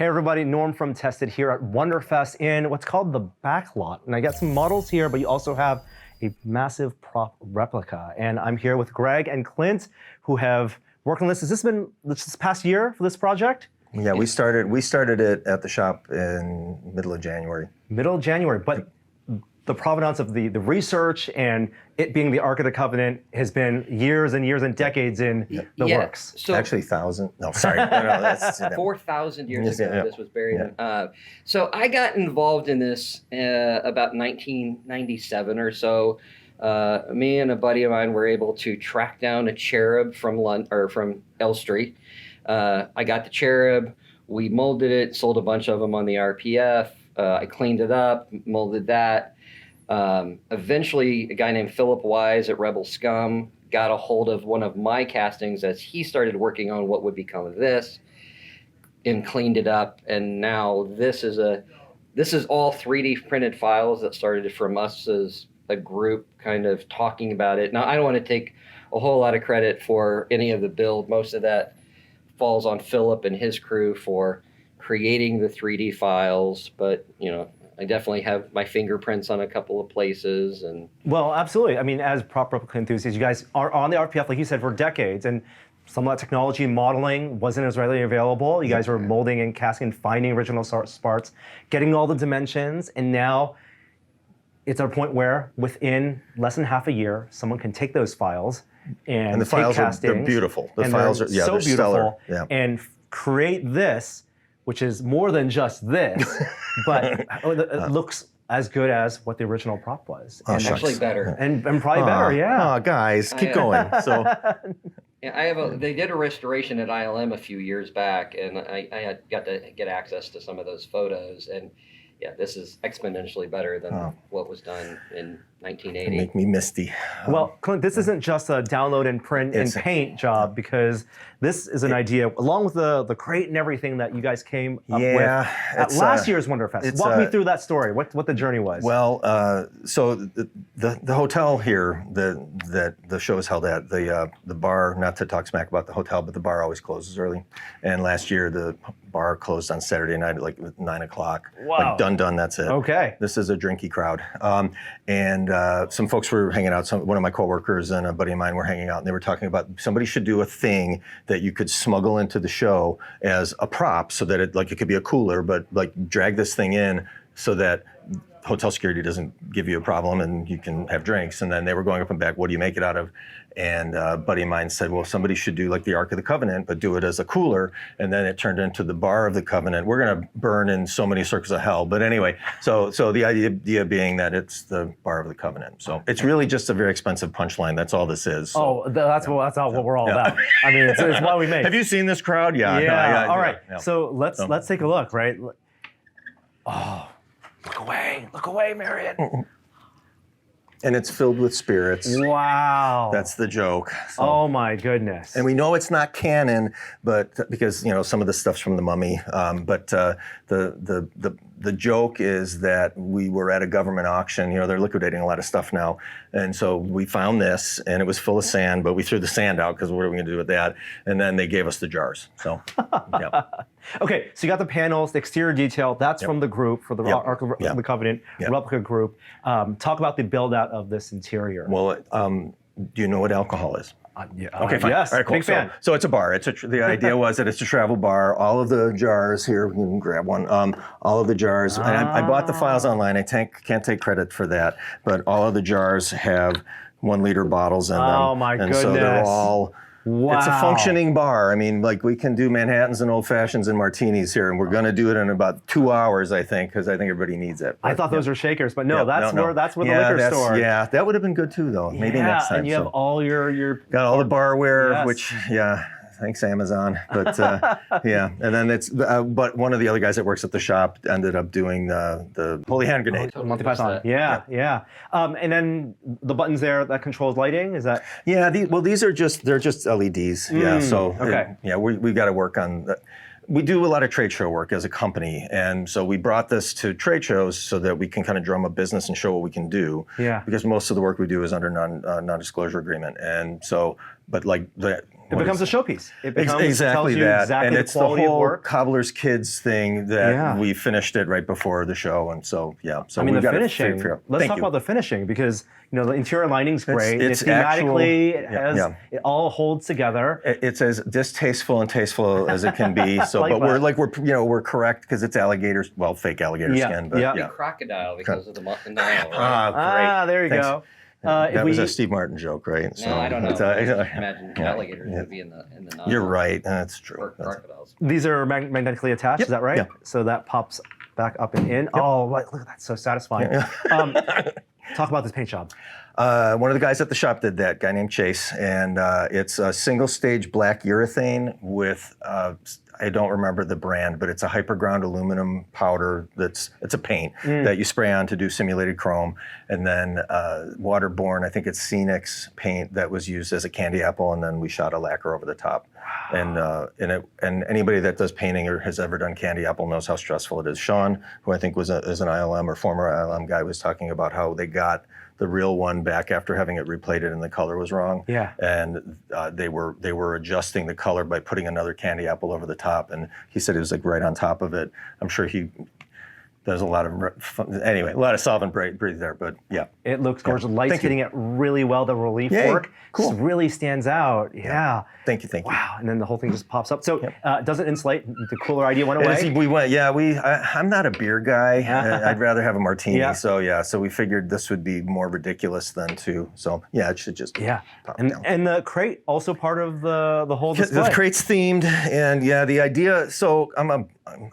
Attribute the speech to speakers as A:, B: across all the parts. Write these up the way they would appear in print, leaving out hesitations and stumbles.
A: Hey everybody, Norm from Tested here at Wonderfest in what's called the backlot. And I got some models here, but you also have a massive prop replica. And I'm here with Greg and Clint, who have worked on this. Has this been this past year for this project?
B: Yeah, we started it at the shop in middle of January.
A: Middle of January, but the provenance of the research and it being the Ark of the Covenant has been years and years and decades in the works.
B: So actually, 1,000. No, sorry. No, that's
C: 4,000 years ago, this was buried. Yeah. So I got involved in this about 1997 or so. Me and a buddy of mine were able to track down a cherub from Elstree. I got the cherub. We molded it, sold a bunch of them on the RPF. I cleaned it up, molded that. Eventually, a guy named Philip Wise at Rebel Scum got a hold of one of my castings as he started working on what would become of this, and cleaned it up. And now this is all 3D printed files that started from us as a group, kind of talking about it. Now, I don't want to take a whole lot of credit for any of the build. Most of that falls on Philip and his crew for creating the 3D files, but I definitely have my fingerprints on a couple of places. And
A: well, absolutely. I mean, as prop replica enthusiasts, you guys are on the RPF, like you said, for decades, and some of that technology modeling wasn't as readily available. You guys were molding and casting and finding original parts, getting all the dimensions, and now it's at a point where within less than half a year, someone can take those files and
B: the files they're beautiful. The files are
A: so
B: they're
A: beautiful,
B: stellar.
A: and create this, which is more than just this, but it looks as good as what the original prop was.
C: And actually better.
A: And probably better, yeah.
B: Oh, guys, keep going. So,
C: yeah, they did a restoration at ILM a few years back, and I got to get access to some of those photos, and yeah, this is exponentially better than what was done in 1980.
B: Make me misty.
A: Well, Clint, this isn't just a download and print and paint job, because this is an idea, along with the crate and everything that you guys came up with at last year's Wonderfest. Walk me through that story, what the journey was.
B: Well, so the hotel here that the show is held at, the bar, not to talk smack about the hotel, but the bar always closes early. And last year, the bar closed on Saturday night at like 9 o'clock.
A: Wow.
B: Like done, that's it.
A: Okay.
B: This is a drinky crowd. And some folks were hanging out. One of my coworkers and a buddy of mine were hanging out, and they were talking about somebody should do a thing that you could smuggle into the show as a prop, so that it could be a cooler, but like drag this thing in so that hotel security doesn't give you a problem and you can have drinks. And then they were going up and back, what do you make it out of? And a buddy of mine said, well, somebody should do like the Ark of the Covenant, but do it as a cooler. And then it turned into the Bar of the Covenant. We're going to burn in so many circles of hell. But anyway, so the idea being that it's the Bar of the Covenant. So it's really just a very expensive punchline. That's all this is. So,
A: that's what we're all about. I mean, it's what we make.
B: Have you seen this crowd? Yeah.
A: Yeah. All right. Yeah. So let's take a look, right? Oh. Look away, Marion.
B: And it's filled with spirits.
A: Wow.
B: That's the joke. So.
A: Oh my goodness.
B: And we know it's not canon, but because some of the stuff's from the Mummy. But the joke is that we were at a government auction. They're liquidating a lot of stuff now, and so we found this, and it was full of sand. But we threw the sand out because what are we going to do with that? And then they gave us the jars. So, yeah.
A: Okay, so you got the panels, the exterior detail. That's from the group, for the Ark of the Covenant replica group. Talk about the build out of this interior.
B: Well, do you know what alcohol is? Okay, fine.
A: Yes,
B: all right, cool.
A: Big fan.
B: So it's a bar. The idea was that it's a travel bar. All of the jars here, you can grab one. All of the jars, and I bought the files online. I can't take credit for that, but all of the jars have 1 liter bottles in them.
A: Oh my
B: and
A: goodness.
B: So they're all.
A: Wow.
B: It's a functioning bar. I mean, like we can do Manhattans and old fashions and martinis here, and we're going to do it in about 2 hours, I think, because I think everybody needs it. But,
A: I thought those were shakers, but no, that's where the liquor store.
B: Yeah, that would have been good too, though. Maybe next time.
A: And you have all your
B: got all the barware, which thanks Amazon. But and then it's but one of the other guys that works at the shop ended up doing the Holy Hand Grenade.
A: Monty Python. Yeah. And then the buttons there that controls lighting, is that?
B: Yeah. These are just LEDs. Yeah. So we've got to work on that. We do a lot of trade show work as a company, and so we brought this to trade shows so that we can kind of drum up business and show what we can do.
A: Yeah.
B: Because most of the work we do is under non-disclosure agreement, and so but like the.
A: It becomes a showpiece. It becomes,
B: exactly
A: tells you
B: that,
A: exactly
B: and
A: the
B: it's the
A: quality of
B: whole
A: work.
B: Cobbler's Kids thing that we finished it right before the show, and so yeah. So
A: I mean,
B: we
A: the
B: got
A: finishing. Let's talk about the finishing because the interior lighting's great.
B: It's
A: thematically,
B: actual,
A: it all holds together.
B: It's as distasteful and tasteful as it can be. So,
A: Like
B: but
A: that.
B: we're correct because it's alligators, well, fake alligator skin, but
C: It'd be crocodile because of the Nile. Right?
B: Ah,
A: there you
B: Thanks.
A: go.
B: That was a Steve Martin joke, right?
C: No, I don't know. Imagine alligators would be in the Nile.
B: You're right. That's true.
C: Or crocodiles.
A: These are magnetically attached. Is that right?
B: Yeah.
A: So that pops back up and in. Oh, look at that! So satisfying. Talk about this paint job.
B: One of the guys at the shop did that, guy named Chase, and it's a single stage black urethane with, I don't remember the brand, but it's a hyperground aluminum powder it's a paint that you spray on to do simulated chrome, and then waterborne, I think it's Scenics paint that was used as a candy apple, and then we shot a lacquer over the top. Wow. And anybody that does painting or has ever done candy apple knows how stressful it is. Sean, who I think is an ILM or former ILM guy, was talking about how they got the real one back after having it replated and the color was wrong.
A: Yeah.
B: And they were adjusting the color by putting another candy apple over the top. And he said it was like right on top of it. I'm sure he does a lot of solvent breathe there, but yeah.
A: It looks gorgeous. Light's hitting it really well. The relief work really stands out. Yeah.
B: Thank you.
A: Wow. And then the whole thing just pops up. So it doesn't insulate. The cooler idea went away.
B: I'm not a beer guy. I'd rather have a martini.
A: Yeah.
B: So we figured this would be more ridiculous than to. So yeah, it should just pop down.
A: And the crate also part of the whole display.
B: The crate's themed, and the idea. So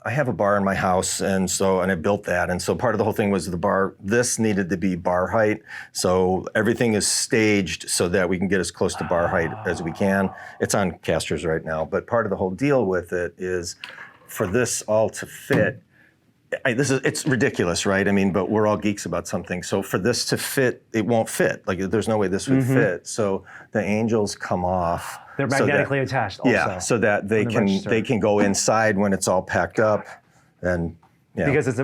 B: I have a bar in my house, and I built that, and so part of the whole thing was the bar. This needed to be bar height, so everything is staged so that we can get as close to bar height as we can. It's on casters right now, but part of the whole deal with it is for this all to fit. It's ridiculous, right? I mean, but we're all geeks about something. So for this to fit, it won't fit. Like there's no way this would fit. So the angels come off.
A: They're magnetically attached also.
B: Yeah, so that they can go inside when it's all packed up, and
A: because it's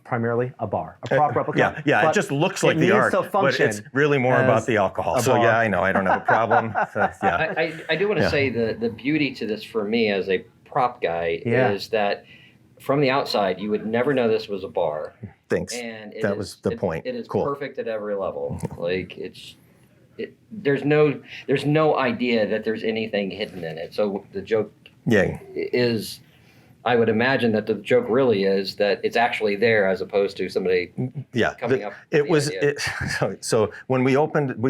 A: primarily a bar, a prop replica.
B: Yeah. It just looks like the Ark, but it's really more about the alcohol. So I know I don't have a problem.
C: I do want to say the beauty to this for me as a prop guy is that from the outside you would never know this was a bar.
B: Thanks.
C: And
B: that was the point.
C: It is perfect at every level. Like there's no idea that there's anything hidden in it. So the joke is, I would imagine that the joke really is that it's actually there as opposed to somebody coming up.
B: So when we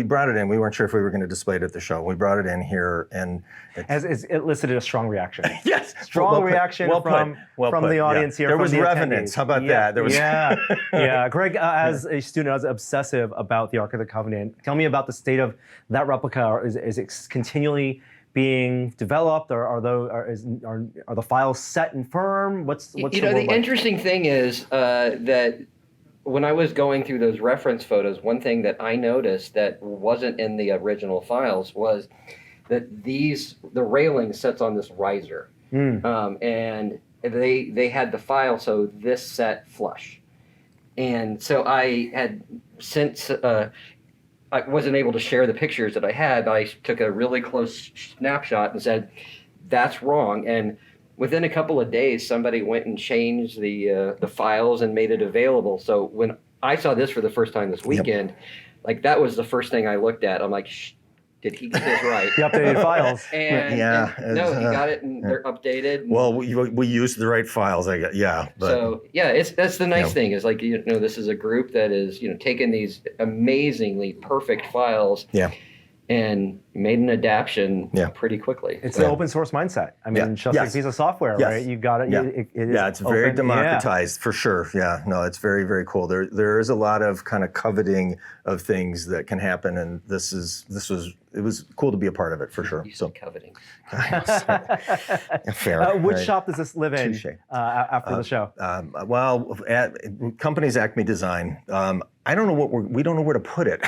B: brought it in. We weren't sure if we were going to display it at the show. We brought it in here, and it
A: elicited a strong reaction.
B: Yes,
A: strong reaction from the audience here.
B: There was
A: attendees.
B: revenants. How about that? There was
A: Greg, as a student, I was obsessive about the Ark of the Covenant. Tell me about the state of that replica. Is it continually being developed, or are the files set and firm? What's the
C: interesting thing is that when I was going through those reference photos, one thing that I noticed that wasn't in the original files was that the railing sits on this riser, and they had the file so this set flush, and so I had since. I wasn't able to share the pictures that I had, but I took a really close snapshot and said, that's wrong. And within a couple of days, somebody went and changed the files and made it available. So when I saw this for the first time this weekend, that was the first thing I looked at. I'm like, did he get this right?
A: The updated files.
C: And no, he got it, and they're updated.
B: Well, we used the right files, I guess. But,
C: so that's the nice thing is this is a group that is taking these amazingly perfect files. And made an adaptation pretty quickly.
A: It's an open source mindset. I mean, just a piece of software, right? You got it.
B: It's very democratized for sure. Yeah, no, it's very, very cool. There is a lot of kind of coveting of things that can happen, and it was cool to be a part of it for sure. So
C: coveting.
B: Fair.
A: Which shop does this live in after the show?
B: Well, at company's Acme Design. I don't know we don't know where to put it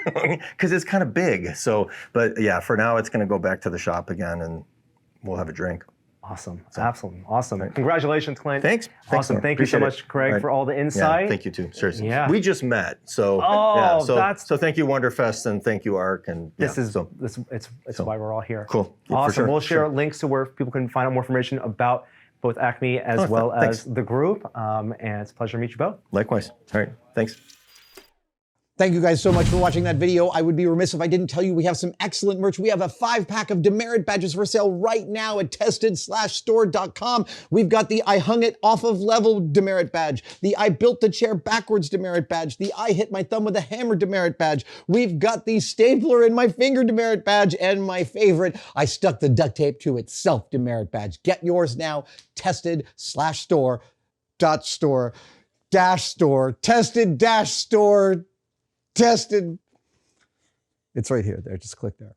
B: because it's kind of big. So, but yeah, for now it's going to go back to the shop again, and we'll have a drink.
A: Awesome. Absolutely. Awesome. Congratulations, Clint.
B: Thanks.
A: Awesome.
B: Man.
A: Thank you so much, Craig, for all the insight.
B: Yeah, thank you too. Seriously.
A: Yeah.
B: We just met. So so thank you, Wonderfest, and thank you, Ark. And
A: it's why we're all here.
B: Cool.
A: Awesome.
B: Sure.
A: We'll share links to where people can find out more information about both Acme as well as the group. And it's a pleasure to meet you both.
B: Likewise. All right. Thanks.
D: Thank you guys so much for watching that video. I would be remiss if I didn't tell you we have some excellent merch. We have a 5-pack of demerit badges for sale right now at tested/store.com. We've got the I hung it off of level demerit badge, the I built the chair backwards demerit badge, the I hit my thumb with a hammer demerit badge. We've got the stapler in my finger demerit badge, and my favorite, I stuck the duct tape to itself demerit badge. Get yours now, tested/store.store. Tested-store. Tested. It's right here. There. Just click there.